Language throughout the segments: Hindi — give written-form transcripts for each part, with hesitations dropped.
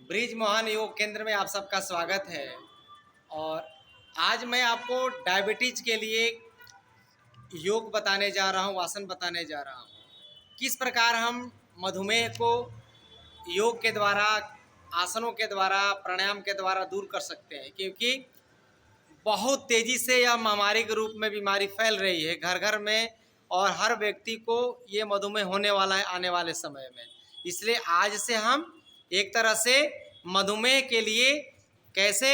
ब्रिज मोहन योग केंद्र में आप सबका स्वागत है। और आज मैं आपको डायबिटीज के लिए योग बताने जा रहा हूँ, आसन बताने जा रहा हूँ। किस प्रकार हम मधुमेह को योग के द्वारा, आसनों के द्वारा, प्राणायाम के द्वारा दूर कर सकते हैं, क्योंकि बहुत तेज़ी से यह महामारी के रूप में बीमारी फैल रही है घर घर में, और हर व्यक्ति को ये मधुमेह होने वाला है आने वाले समय में। इसलिए आज से हम एक तरह से मधुमेह के लिए कैसे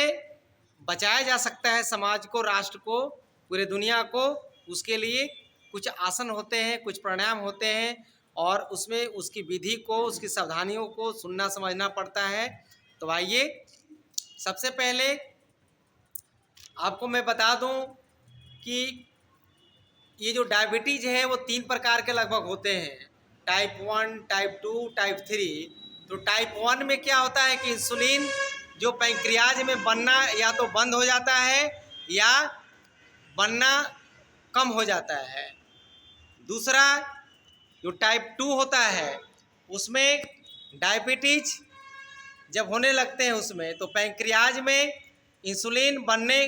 बचाया जा सकता है समाज को, राष्ट्र को, पूरे दुनिया को, उसके लिए कुछ आसन होते हैं, कुछ प्राणायाम होते हैं, और उसमें उसकी विधि को, उसकी सावधानियों को सुनना समझना पड़ता है। तो आइए सबसे पहले आपको मैं बता दूं कि ये जो डायबिटीज़ है वो 3 प्रकार के लगभग होते हैं, टाइप 1, टाइप 2, टाइप 3। तो टाइप 1 में क्या होता है कि इंसुलिन जो पैंक्रियाज में बनना या तो बंद हो जाता है या बनना कम हो जाता है। दूसरा जो टाइप 2 होता है उसमें डायबिटीज जब होने लगते हैं उसमें तो पैंक्रियाज में इंसुलिन बनने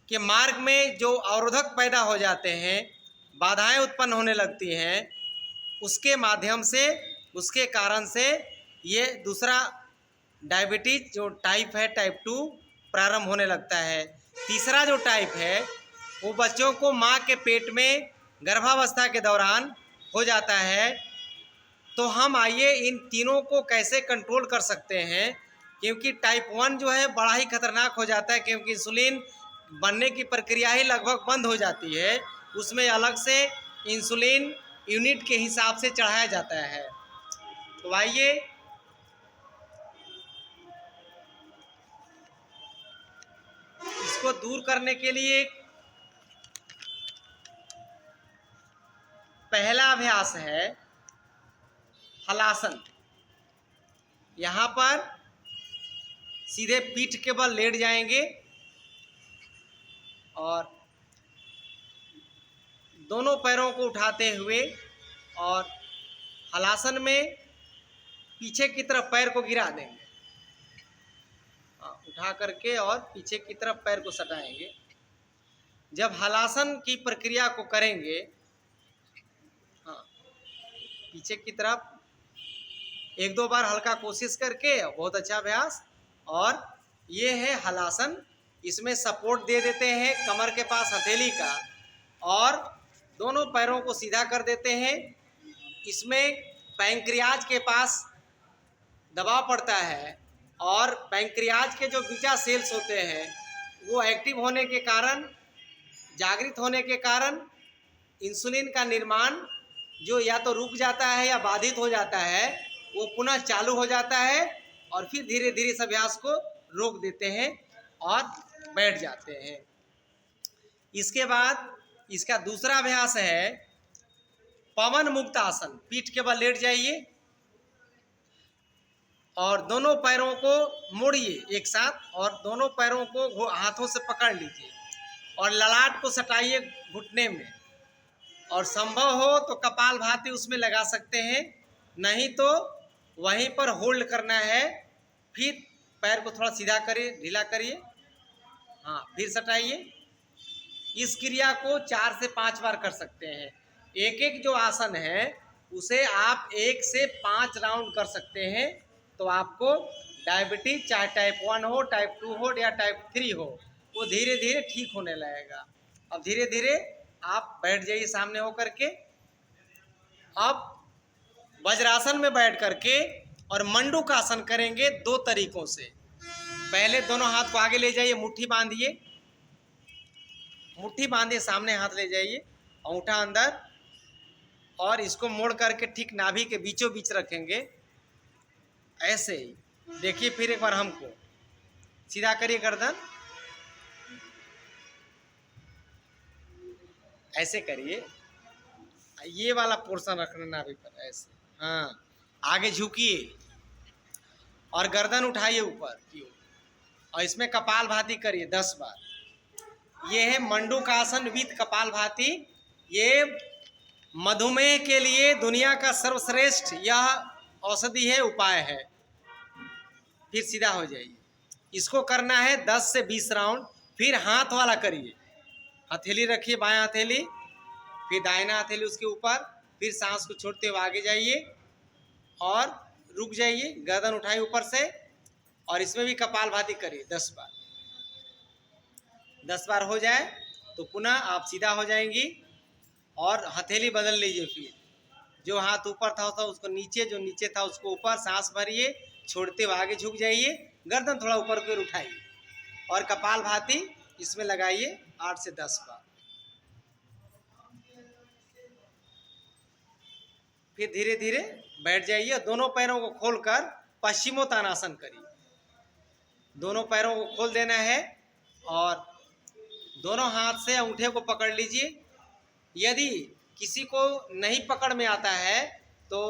के मार्ग में जो अवरोधक पैदा हो जाते हैं, बाधाएं उत्पन्न होने लगती हैं, उसके माध्यम से, उसके कारण से ये दूसरा डायबिटीज जो टाइप है, टाइप 2, प्रारंभ होने लगता है। तीसरा जो टाइप है वो बच्चों को माँ के पेट में गर्भावस्था के दौरान हो जाता है। तो हम आइए इन तीनों को कैसे कंट्रोल कर सकते हैं, क्योंकि टाइप 1 जो है बड़ा ही खतरनाक हो जाता है, क्योंकि इंसुलिन बनने की प्रक्रिया ही लगभग बंद हो जाती है। उसमें अलग से इंसुलिन यूनिट के हिसाब से चढ़ाया जाता है। तो आइए इसको दूर करने के लिए पहला अभ्यास है हलासन। यहाँ पर सीधे पीठ के बल लेट जाएंगे और दोनों पैरों को उठाते हुए और हलासन में पीछे की तरफ पैर को गिरा देंगे, उठा करके और पीछे की तरफ पैर को सटाएंगे। जब हलासन की प्रक्रिया को करेंगे, पीछे की तरफ 1-2 बार हल्का कोशिश करके, बहुत अच्छा अभ्यास। और ये है हलासन। इसमें सपोर्ट दे देते हैं कमर के पास हथेली का, और दोनों पैरों को सीधा कर देते हैं। इसमें पैंक्रियाज के पास दबाव पड़ता है, और पैंक्रियाज के जो बीटा सेल्स होते हैं वो एक्टिव होने के कारण, जागृत होने के कारण इंसुलिन का निर्माण जो या तो रुक जाता है या बाधित हो जाता है, वो पुनः चालू हो जाता है, और फिर धीरे धीरे इस अभ्यास को रोक देते हैं और बैठ जाते हैं। इसके बाद इसका दूसरा अभ्यास है पवन मुक्त आसन। पीठ के बल लेट जाइए और दोनों पैरों को मोड़िए एक साथ, और दोनों पैरों को हाथों से पकड़ लीजिए और ललाट को सटाइए घुटने में, और संभव हो तो कपालभाति उसमें लगा सकते हैं, नहीं तो वहीं पर होल्ड करना है। फिर पैर को थोड़ा सीधा करिए, ढीला करिए, फिर सटाइए। इस क्रिया को 4 से 5 बार कर सकते हैं। एक एक जो आसन है उसे आप 1 से 5 राउंड कर सकते हैं। तो आपको डायबिटीज चाहे टाइप 1 हो, टाइप 2 हो या टाइप 3 हो, वो धीरे धीरे ठीक होने लगेगा। अब धीरे धीरे आप बैठ जाइए सामने हो करके। अब वज्रासन में बैठ करके और मंडूक आसन करेंगे 2 तरीकों से। पहले दोनों हाथ को आगे ले जाइए, मुट्ठी बांधिए, मुट्ठी बांधिए, सामने हाथ ले जाइए, अंगूठा अंदर, और इसको मोड़ करके ठीक नाभि के बीचों बीच रखेंगे, ऐसे ही। देखिए फिर एक बार हमको सीधा करिए गर्दन, ऐसे करिए, ये वाला पोर्शन रखना नाभि पर, ऐसे। आगे झुकिए और गर्दन उठाइए ऊपर की ओर, और इसमें कपालभाति करिए 10 बार। ये है मंडूक आसन विद कपालभाति। ये मधुमेह के लिए दुनिया का सर्वश्रेष्ठ यह औषधि है, उपाय है। फिर सीधा हो जाइए। इसको करना है 10 से 20 राउंड। फिर हाथ वाला करिए, हथेली रखिए, बायां हथेली, फिर दाहिना हथेली उसके ऊपर, फिर सांस को छोड़ते हुए आगे जाइए और रुक जाइए, गर्दन उठाइए ऊपर से, और इसमें भी कपालभाति करिए 10 बार। 10 बार हो जाए तो पुनः आप सीधा हो जाएंगी और हथेली बदल लीजिए। फिर जो हाथ ऊपर था उसको नीचे, जो नीचे था उसको ऊपर, सांस भरिए, छोड़ते हुए आगे झुक जाइए, गर्दन थोड़ा ऊपर की ओर उठाइए और कपालभाति इसमें लगाइए 8 से 10 बार। फिर धीरे धीरे बैठ जाइए। दोनों पैरों को खोलकर पश्चिमोत्तानासन करिए। दोनों पैरों को खोल देना है और दोनों हाथ से अंगूठे को पकड़ लीजिए। यदि किसी को नहीं पकड़ में आता है तो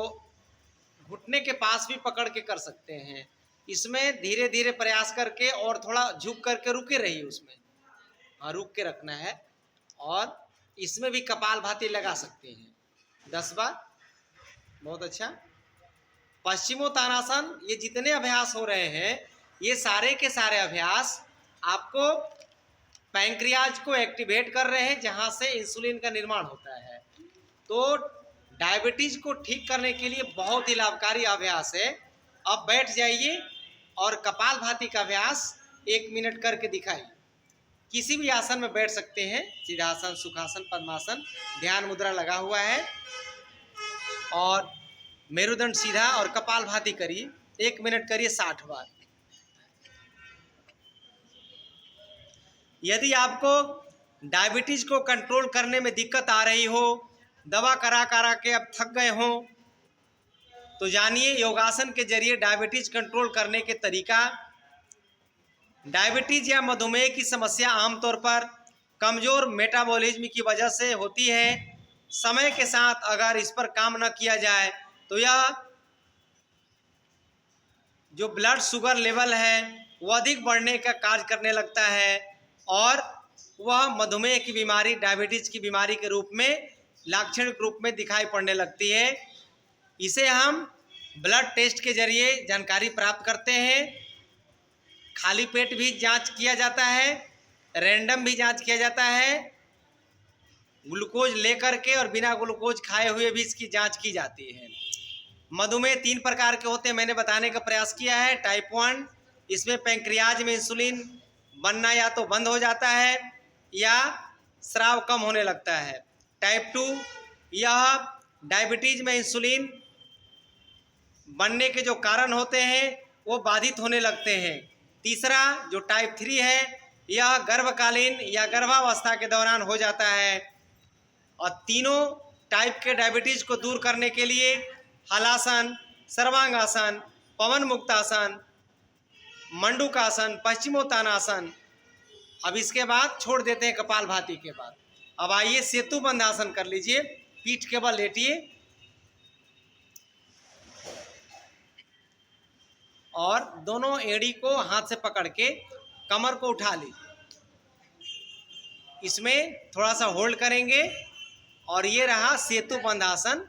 घुटने के पास भी पकड़ के कर सकते हैं। इसमें धीरे धीरे प्रयास करके और थोड़ा झुक करके रुके रहिए उसमें। हाँ, रुक के रखना है। और इसमें भी कपालभाति लगा सकते हैं 10 बार। बहुत अच्छा। पश्चिमोत्तानासन, ये जितने अभ्यास हो रहे हैं ये सारे के सारे अभ्यास आपको पैंक्रियाज को एक्टिवेट कर रहे हैं, जहां से इंसुलिन का निर्माण होता है। तो डायबिटीज को ठीक करने के लिए बहुत ही लाभकारी अभ्यास है। अब बैठ जाइए और कपालभाति का अभ्यास 1 मिनट करके दिखाइए। किसी भी आसन में बैठ सकते हैं, सिद्धासन, सुखासन, पद्मासन। ध्यान मुद्रा लगा हुआ है और मेरुदंड सीधा और कपालभाति करिए। 1 मिनट करिए 60 बार। यदि आपको डायबिटीज को कंट्रोल करने में दिक्कत आ रही हो, दवा करा करा के अब थक गए हो, तो जानिए योगासन के जरिए डायबिटीज कंट्रोल करने के तरीका। डायबिटीज या मधुमेह की समस्या आमतौर पर कमज़ोर मेटाबॉलिज्म की वजह से होती है। समय के साथ अगर इस पर काम न किया जाए तो यह जो ब्लड शुगर लेवल है वह अधिक बढ़ने का कार्य करने लगता है और वह मधुमेह की बीमारी, डायबिटीज की बीमारी के रूप में, लाक्षणिक रूप में दिखाई पड़ने लगती है। इसे हम ब्लड टेस्ट के जरिए जानकारी प्राप्त करते हैं। खाली पेट भी जांच किया जाता है, रैंडम भी जांच किया जाता है, ग्लूकोज लेकर के और बिना ग्लूकोज खाए हुए भी इसकी जांच की जाती है। मधुमेह 3 प्रकार के होते हैं, मैंने बताने का प्रयास किया है। टाइप 1, इसमें पैंक्रियाज में इंसुलिन बनना या तो बंद हो जाता है या स्राव कम होने लगता है। टाइप 2, यह डायबिटीज में इंसुलिन बनने के जो कारण होते हैं वो बाधित होने लगते हैं। तीसरा जो टाइप 3 है, यह गर्भकालीन या गर्भावस्था के दौरान हो जाता है। और तीनों टाइप के डायबिटीज को दूर करने के लिए हलासन, सर्वांगासन, पवन मुक्तासन, मंडूकासन, पश्चिमोत्तानासन। अब इसके बाद छोड़ देते हैं कपालभाति के बाद। अब आइए सेतु बंधासन कर लीजिए। पीठ के बल लेटिए और दोनों एड़ी को हाथ से पकड़ के कमर को उठा लीजिए। इसमें थोड़ा सा होल्ड करेंगे और ये रहा सेतु बंधासन।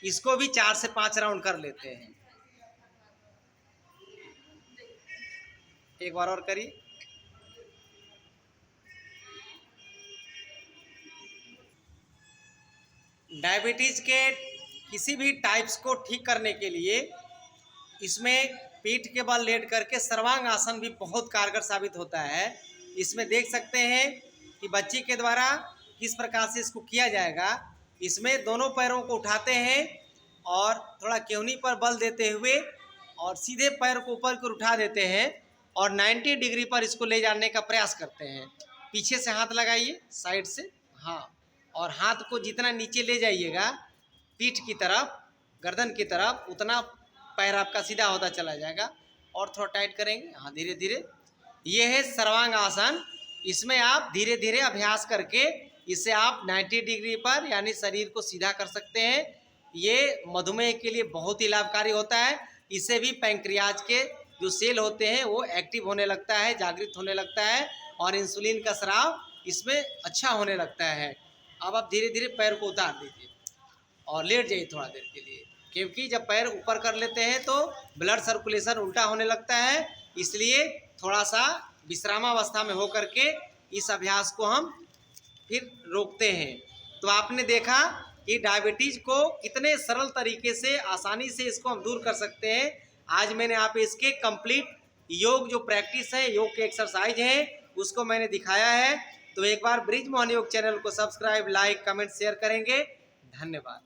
इसको भी 4 से 5 राउंड कर लेते हैं। एक बार और करिए। डायबिटीज के किसी भी टाइप्स को ठीक करने के लिए इसमें पीठ के बल लेट करके सर्वांग आसन भी बहुत कारगर साबित होता है। इसमें देख सकते हैं कि बच्ची के द्वारा किस प्रकार से इसको किया जाएगा। इसमें दोनों पैरों को उठाते हैं और थोड़ा केहनी पर बल देते हुए और सीधे पैर को ऊपर को उठा देते हैं और 90 डिग्री पर इसको ले जाने का प्रयास करते हैं। पीछे से हाथ लगाइए, साइड से, हाँ, और हाथ को जितना नीचे ले जाइएगा पीठ की तरफ, गर्दन की तरफ, उतना पैर आपका सीधा होता चला जाएगा। और थोड़ा टाइट करेंगे, हाँ, धीरे धीरे। ये है सर्वांग आसन। इसमें आप धीरे धीरे अभ्यास करके इससे आप 90 डिग्री पर यानी शरीर को सीधा कर सकते हैं। ये मधुमेह के लिए बहुत ही लाभकारी होता है। इससे भी पैंक्रियाज के जो सेल होते हैं वो एक्टिव होने लगता है, जागृत होने लगता है और इंसुलिन का स्राव इसमें अच्छा होने लगता है। अब आप धीरे धीरे पैर को उतार दीजिए और लेट जाइए थोड़ा देर के लिए। क्योंकि जब पैर ऊपर कर लेते हैं तो ब्लड सर्कुलेशन उल्टा होने लगता है, इसलिए थोड़ा सा विश्रामावस्था में होकर के इस अभ्यास को हम फिर रोकते हैं। तो आपने देखा कि डायबिटीज को कितने सरल तरीके से आसानी से इसको हम दूर कर सकते हैं। आज मैंने आप इसके कंप्लीट योग जो प्रैक्टिस है, योग के एक्सरसाइज हैं, उसको मैंने दिखाया है। तो एक बार ब्रिज मोहन योग चैनल को सब्सक्राइब, लाइक, कमेंट, शेयर करेंगे। धन्यवाद।